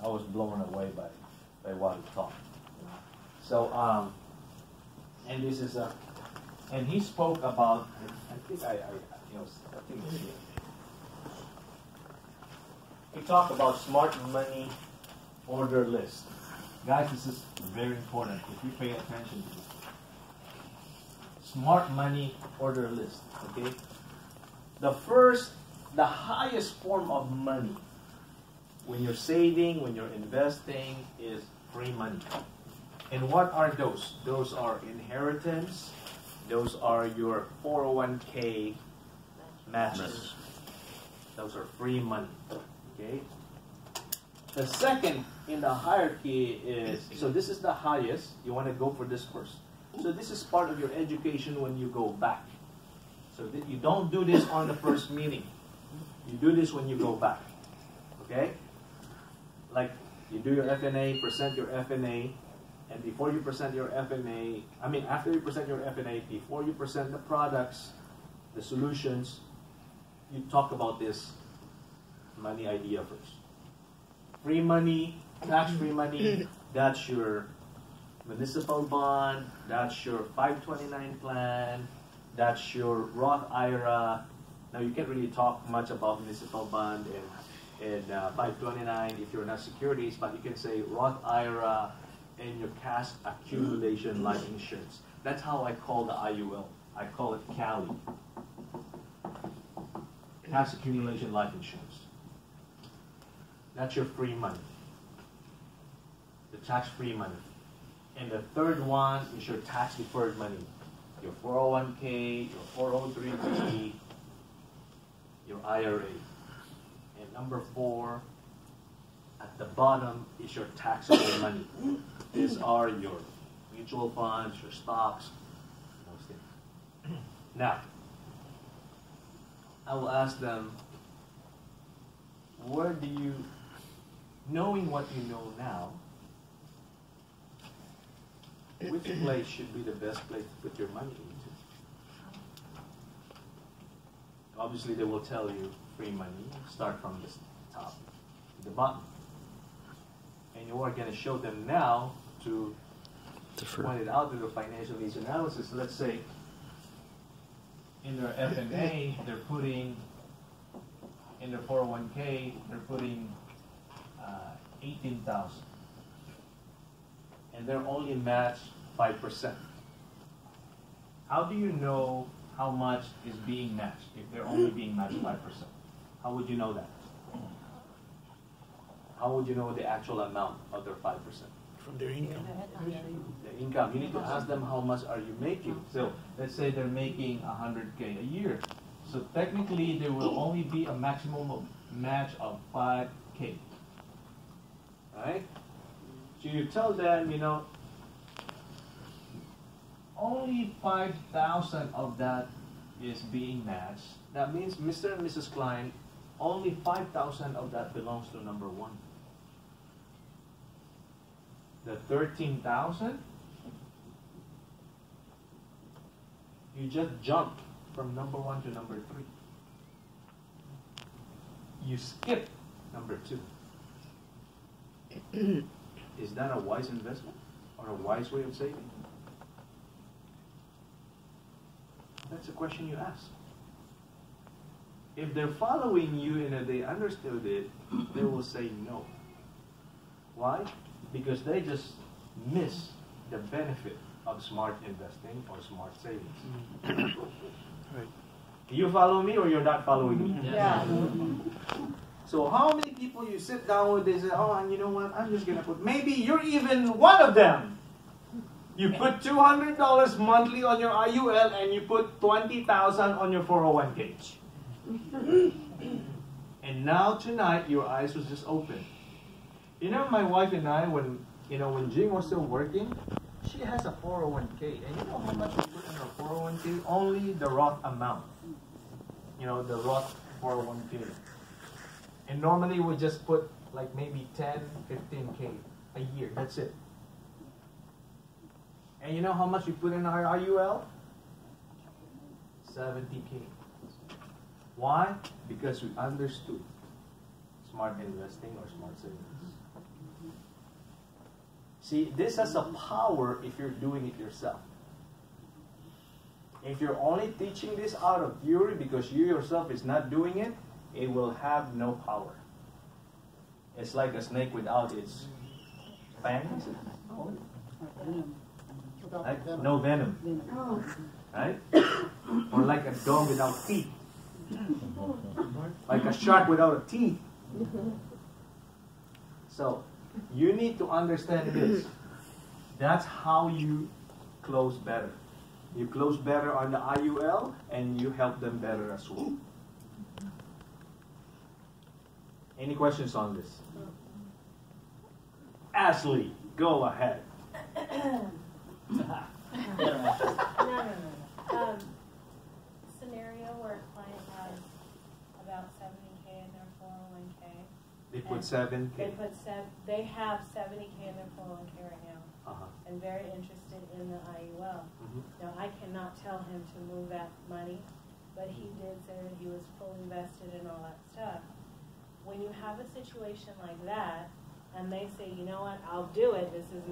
I was blown away by what he taught. So, and this is and he spoke about, I think I think it's here. He talked about smart money order list. Guys, this is very important if you pay attention to this. Smart money order list, okay? The highest form of money when you're saving, when you're investing, is free money. And what are those? Those are inheritance. Those are your 401k matches. Those are free money. Okay. The second in the hierarchy is, so this is the highest. You want to go for this first. So this is part of your education when you go back. So that you don't do this on the first meeting. You do this when you go back. Okay? Like you do your FNA, present your FNA, and before you present your FNA, after you present your FNA, before you present the products, the solutions, you talk about this money idea first. Free money, tax-free money, that's your municipal bond, that's your 529 plan, that's your Roth IRA. Now you can't really talk much about municipal bond and 529 if you're not securities, but you can say Roth IRA and your cash accumulation life insurance. That's how I call the IUL. I call it CALI. Cash accumulation life insurance. That's your free money. The tax-free money. And the third one is your tax-deferred money. Your 401k, your 403b, your IRA. And number 4, at the bottom is your taxable money. These are your mutual funds, your stocks, those things. Now, I will ask them, where do you, knowing what you know now, which place should be the best place to put your money into? Obviously, they will tell you free money, start from the top to the bottom. And you are going to show them now to point it out to the financial needs analysis. Let's say in their FNA, they're putting, in their 401k, they're putting 18,000. And they're only matched 5%. How do you know how much is being matched if they're only being matched 5%? How would you know that? How would you know the actual amount of their 5%? From their income. The income. You need to ask them how much are you making. So let's say they're making 100K a year. So technically there will only be a maximum match of 5K. Right? So you tell them, only 5,000 of that is being matched. That means Mr. and Mrs. Klein, only 5,000 of that belongs to number 1. The 13,000, you just jump from number 1 to number 3. You skip number 2. Is that a wise investment or a wise way of saving? That's a question you ask. If they're following you and if they understood it, they will say no. Why? Because they just miss the benefit of smart investing or smart savings. Right. You follow me or you're not following me? Yeah. So how many people you sit down with, they say, oh, and you know what, I'm just going to put, maybe you're even one of them. You put $200 monthly on your IUL and you put $20,000 on your 401k. And now tonight, your eyes was just open. My wife and I, when Jing was still working, she has a 401k. And you know how much we put in her 401k? Only the Roth amount. The Roth 401k. And normally we just put like maybe 10, 15K a year. That's it. And you know how much we put in our IUL? 70K. Why? Because we understood smart investing or smart savings. See, this has a power if you're doing it yourself. If you're only teaching this out of theory because you yourself is not doing it, it will have no power. It's like a snake without its fangs. Right? No venom. Right? Or like a dog without teeth. Like a shark without a teeth. So, you need to understand this. That's how you close better. You close better on the IUL and you help them better as well. Any questions on this? Ashley, go ahead. No. Scenario where a client has about 70K in their 401k. They put 7K. They have 70K in their 401k right now, and very interested in the IUL. Now I cannot tell him to move that money, but he did say that he was fully vested in all that stuff. When you have a situation like that, and they say, you know what, I'll do it. This is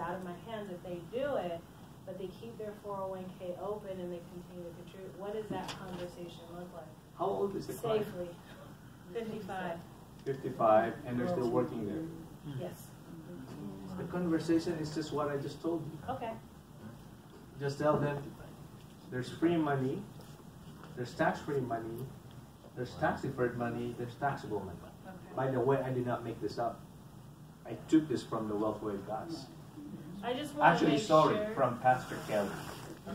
out of my hands if they do it, but they keep their 401k open and they continue to contribute. What does that conversation look like? How old is the client? Safely. 55. 55, and they're still working there. Yes. The conversation is just what I just told you. Okay. Just tell them there's free money, there's tax-free money, there's tax-deferred money, there's taxable money. Okay. By the way, I did not make this up. I took this from the Wealth Wave guys. I just want to make Sorry, sure. from Pastor Kelly.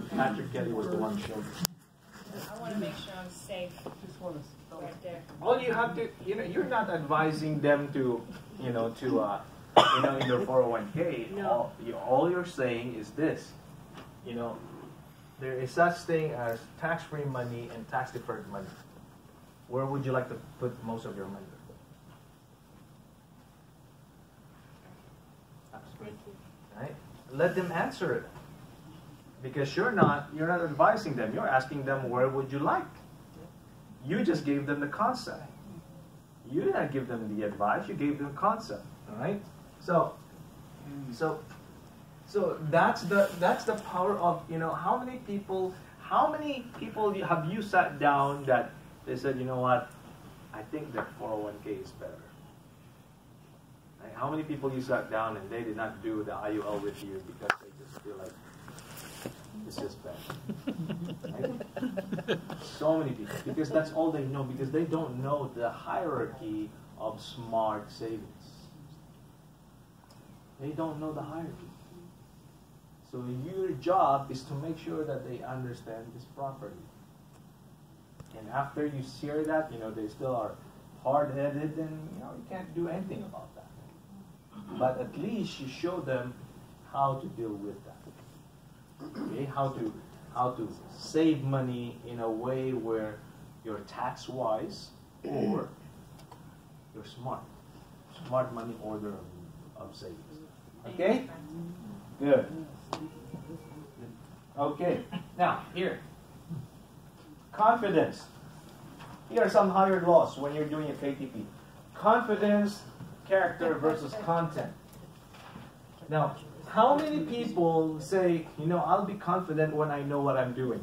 Pastor Kelly was the one showing me. I want to make sure I'm safe. Right there. All you have to, you're not advising them to, in their 401k. No. All you're saying is this, there is such thing as tax-free money and tax-deferred money. Where would you like to put most of your money? Thank you. Right? Let them answer it. Because you're not advising them. You're asking them, where would you like? You just gave them the concept. You did not give them the advice. You gave them the concept. All right. So that's the power of how many people have you sat down that they said, you know what, I think that 401k is better. Right? How many people you sat down and they did not do the IUL with you because they just feel like it's just bad. Right? So many people, because that's all they know, because they don't know the hierarchy of smart savings. They don't know the hierarchy. So your job is to make sure that they understand this properly. And after you share that, they still are hard-headed, and you can't do anything about that. But at least you show them how to deal with that. Okay, how to save money in a way where you're tax-wise or you're smart. Smart money order of savings. Okay? Good. Okay. Now, here. Confidence. Here are some higher laws when you're doing a KTP. Confidence, character versus content. Now, how many people say, I'll be confident when I know what I'm doing?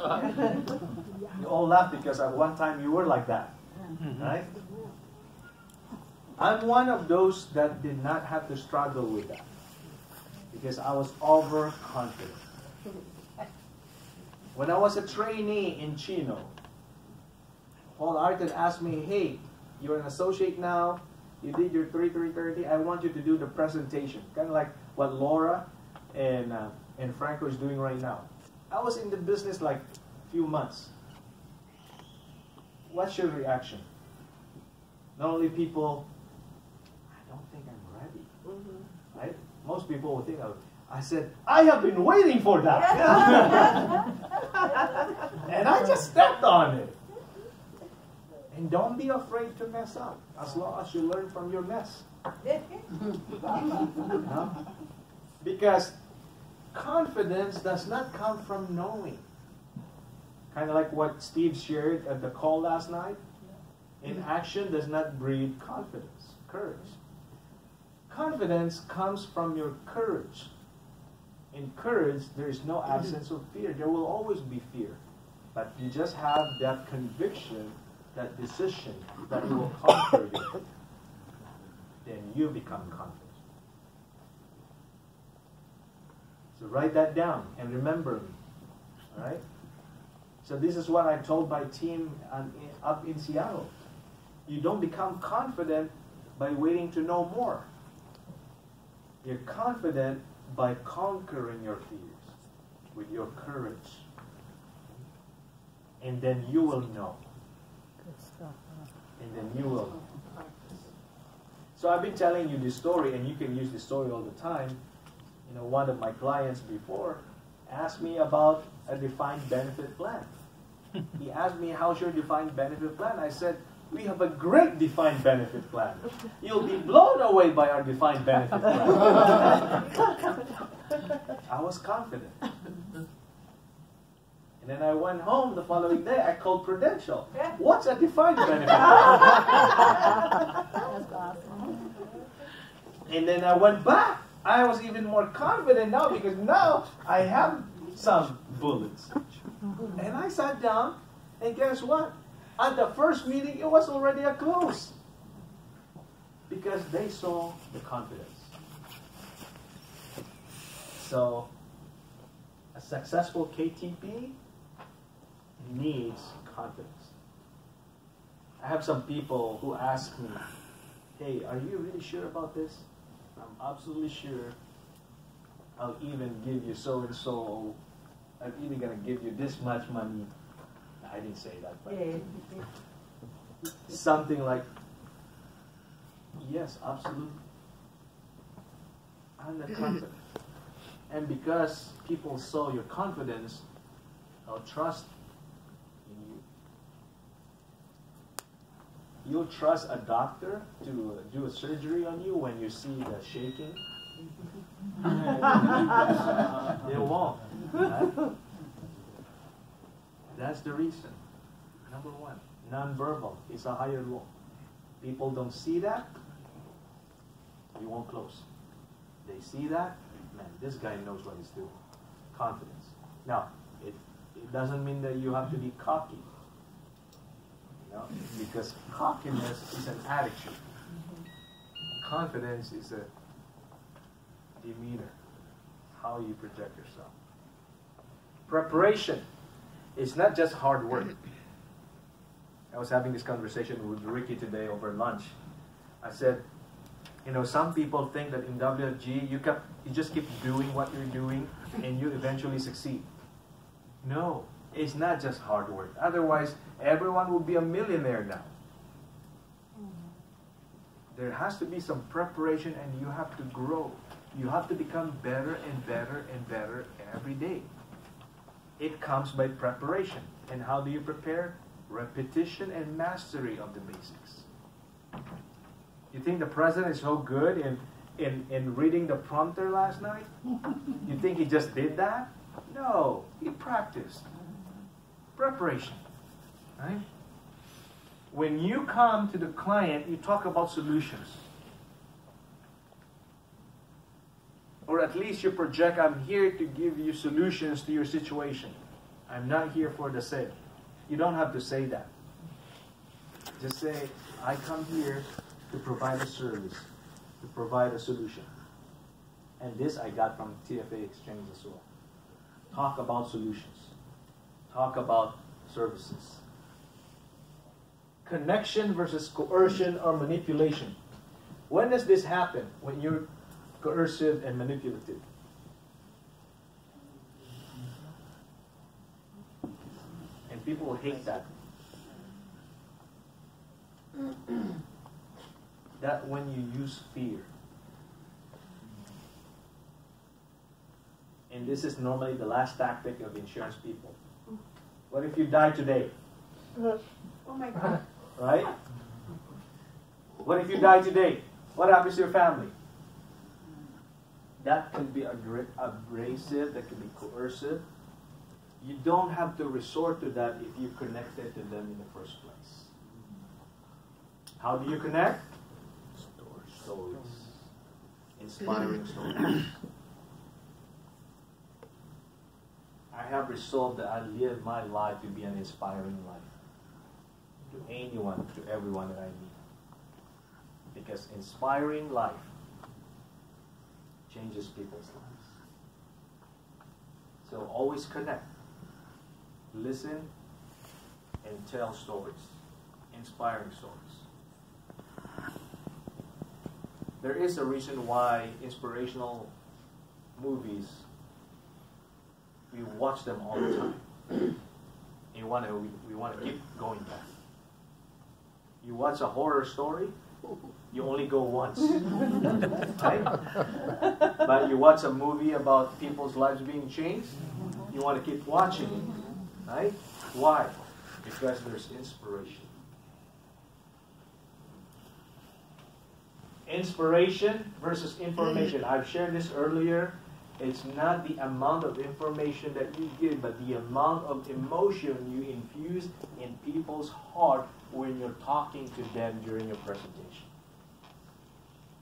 You all laugh because at one time you were like that. Right? I'm one of those that did not have to struggle with that. Because I was overconfident. When I was a trainee in Chino, Paul Arton asked me, hey, you're an associate now, you did your 3-3-30, I want you to do the presentation. Kind of like what Laura and Franco is doing right now. I was in the business like a few months. What's your reaction? Not only people, I don't think I'm ready. Right? Most people will think, I said, I have been waiting for that. And I just stepped on it. And don't be afraid to mess up, as long as you learn from your mess. Because confidence does not come from knowing. Kind of like what Steve shared at the call last night. Inaction does not breed confidence, courage. Confidence comes from your courage. In courage, there is no absence of fear. There will always be fear. But you just have that conviction, that decision that it will conquer you. Then you become confident. So write that down and remember me. Alright? So this is what I told my team up in Seattle. You don't become confident by waiting to know more. You're confident by conquering your fears with your courage. And then you will know. And then you will know. So I've been telling you this story, and you can use this story all the time. You know, one of my clients before asked me about a defined benefit plan. He asked me, how's your defined benefit plan? I said, we have a great defined benefit plan. You'll be blown away by our defined benefit plan. I was confident. And then I went home the following day. I called Prudential. What's a defined benefit plan? And then I went back. I was even more confident now because now I have some bullets. And I sat down, and guess what? At the first meeting, it was already a close. Because they saw the confidence. So, a successful KTP needs confidence. I have some people who ask me, hey, are you really sure about this? I'm absolutely sure. I'll even give you so and so. I'm even going to give you this much money. I didn't say that, but something like, yes, absolutely. I'm not confident. And because people saw your confidence, they'll trust in you. You'll trust a doctor to do a surgery on you when you see the shaking? They won't. Right? That's the reason. Number one, non-verbal is a higher law. People don't see that, you won't close. They see that, man, this guy knows what he's doing. Confidence. Now, it doesn't mean that you have to be cocky. You know, because cockiness is an attitude. Confidence is a demeanor, how you project yourself. Preparation. It's not just hard work. I was having this conversation with Ricky today over lunch. I said, you know, some people think that in WFG, you just keep doing what you're doing and you eventually succeed. No, it's not just hard work. Otherwise, everyone would be a millionaire now. There has to be some preparation and you have to grow. You have to become better and better and better every day. It comes by preparation. And how do you prepare? Repetition and mastery of the basics. You think the president is so good in reading the prompter last night? You think he just did that? No, he practiced. Preparation. Right? When you come to the client, you talk about solutions. Or at least you project, I'm here to give you solutions to your situation. I'm not here for the sale. You don't have to say that. Just say, I come here to provide a service, to provide a solution. And this I got from TFA Exchange as well. Talk about solutions. Talk about services. Connection versus coercion or manipulation. When does this happen? When you're coercive and manipulative. And people hate that. That when you use fear. And this is normally the last tactic of insurance people. What if you die today? Oh my God. Right? What if you die today? What happens to your family? That can be abrasive, that can be coercive. You don't have to resort to that if you connected to them in the first place. How do you connect? Stories. inspiring stories. I have resolved that I live my life to be an inspiring life. To anyone, to everyone that I meet. Because inspiring life changes people's lives. So always connect, listen, and tell stories, inspiring stories. There is a reason why inspirational movies, we watch them all the time. We want to keep going back. You watch a horror story, you only go once, right? But you watch a movie about people's lives being changed, you want to keep watching, right? Why? Because there's inspiration. Inspiration versus information. I've shared this earlier. It's not the amount of information that you give, but the amount of emotion you infuse in people's heart when you're talking to them during your presentation.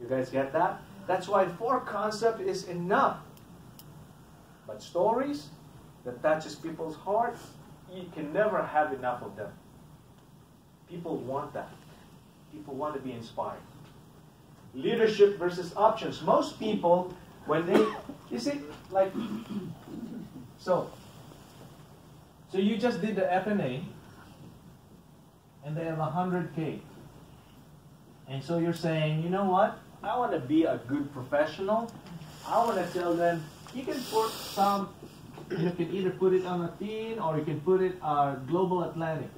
You guys get that? That's why 4 concepts is enough. But stories that touches people's heart, you can never have enough of them. People want that. People want to be inspired. Leadership versus options. Most people, when they, you see, like, so you just did the F&A, and they have 100K. And so you're saying, you know what? I want to be a good professional. I want to tell them, you can put some, you can either put it on a theme or you can put it Global Atlantic.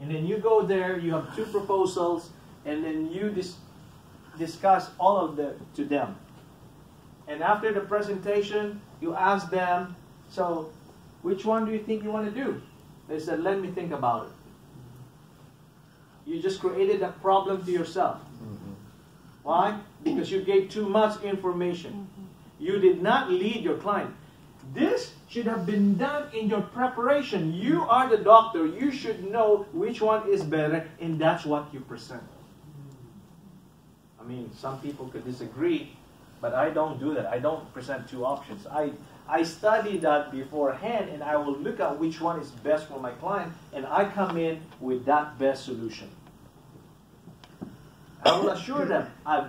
And then you go there, you have 2 proposals, and then you discuss all of them to them. And after the presentation, you ask them, so which one do you think you want to do? They said, let me think about it. You just created that problem to yourself. Why? Because you gave too much information. You did not lead your client. This should have been done in your preparation. You are the doctor. You should know which one is better, and that's what you present. I mean, some people could disagree, but I don't do that. I don't present 2 options. I study that beforehand, and I will look at which one is best for my client, and I come in with that best solution. I will assure them, I've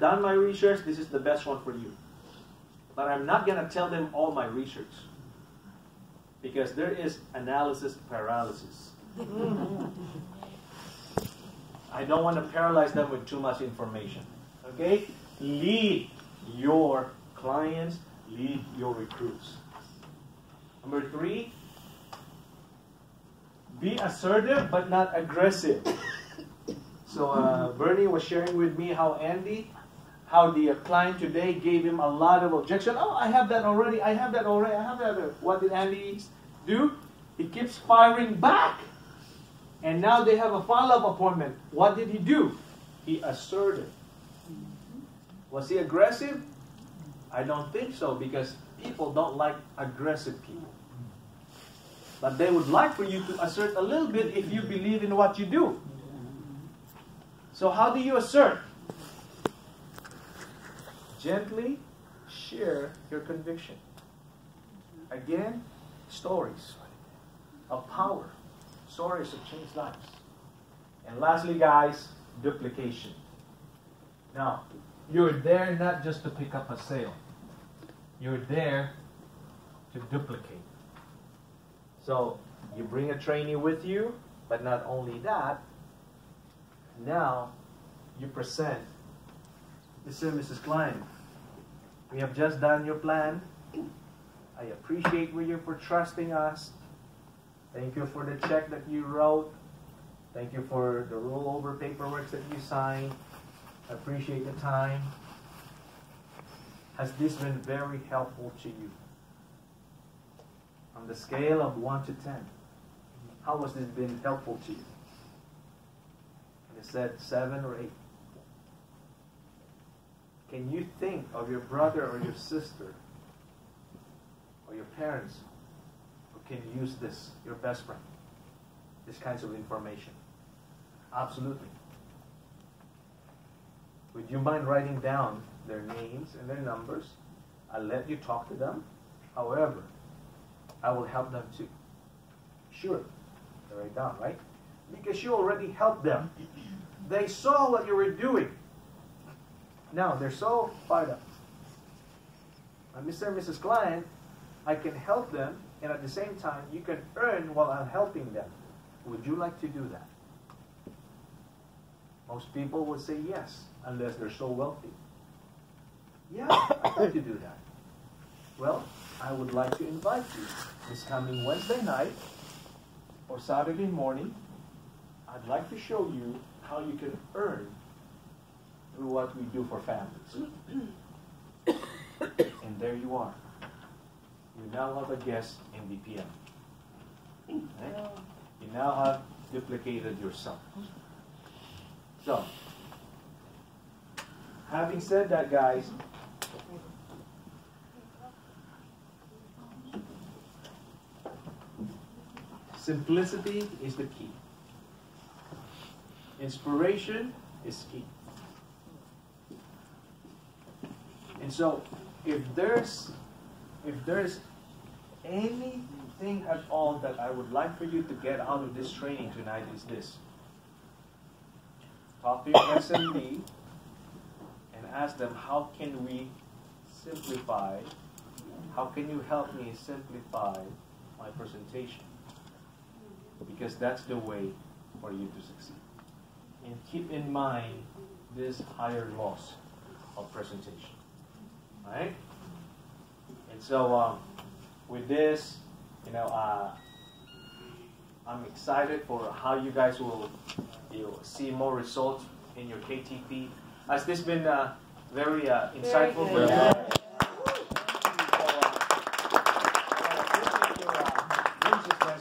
done my research, this is the best one for you. But I'm not going to tell them all my research. Because there is analysis paralysis. I don't want to paralyze them with too much information. Okay? Lead your clients, lead your recruits. Number 3, be assertive but not aggressive. So Bernie was sharing with me how the client today gave him a lot of objection. Oh, I have that already, I have that already, I have that already. What did Andy do? He keeps firing back. And now they have a follow-up appointment. What did he do? He asserted. Was he aggressive? I don't think so, because people don't like aggressive people. But they would like for you to assert a little bit if you believe in what you do. So how do you assert? Gently share your conviction. Again, stories of power. Stories that change lives. And lastly, guys, duplication. Now, you're there not just to pick up a sale. You're there to duplicate. So, you bring a trainee with you, but not only that, now you present, Mr. and Mrs. Klein, we have just done your plan. I appreciate you for trusting us. Thank you for the check that you wrote. Thank you for the rollover paperwork that you signed. I appreciate the time. Has this been very helpful to you? On the scale of 1 to 10, how has this been helpful to you? And it said 7 or 8. Can you think of your brother or your sister or your parents who can use this, your best friend, this kinds of information? Absolutely. Would you mind writing down their names and their numbers? I'll let you talk to them. However, I will help them too. Sure. Write down, right? Because you already helped them. They saw what you were doing. Now, they're so fired up. Mr. and Mrs. Client, I can help them, and at the same time, you can earn while I'm helping them. Would you like to do that? Most people would say yes, unless they're so wealthy. Yeah, I'd like to do that. Well, I would like to invite you this coming Wednesday night or Saturday morning. I'd like to show you how you can earn through what we do for families. And there you are. You now have a guest in BPM. Right? You now have duplicated yourself. So, having said that, guys, simplicity is the key. Inspiration is key. And so, if there's anything at all that I would like for you to get out of this training tonight is this. Talk to your SMD and ask them, how can we simplify, how can you help me simplify my presentation? Because that's the way for you to succeed. And keep in mind this higher laws of presentation. Alright? And so with this, I'm excited for how you guys will see more results in your KTP. Has this been very insightful for you?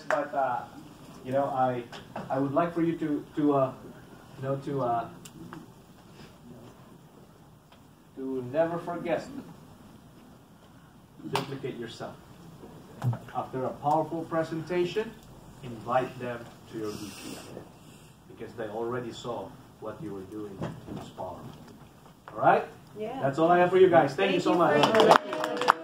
But I would like for you to never forget to duplicate yourself. After a powerful presentation, invite them to your BPM because they already saw what you were doing in this power. All right? Yeah. That's all I have for you guys. Thank you so much.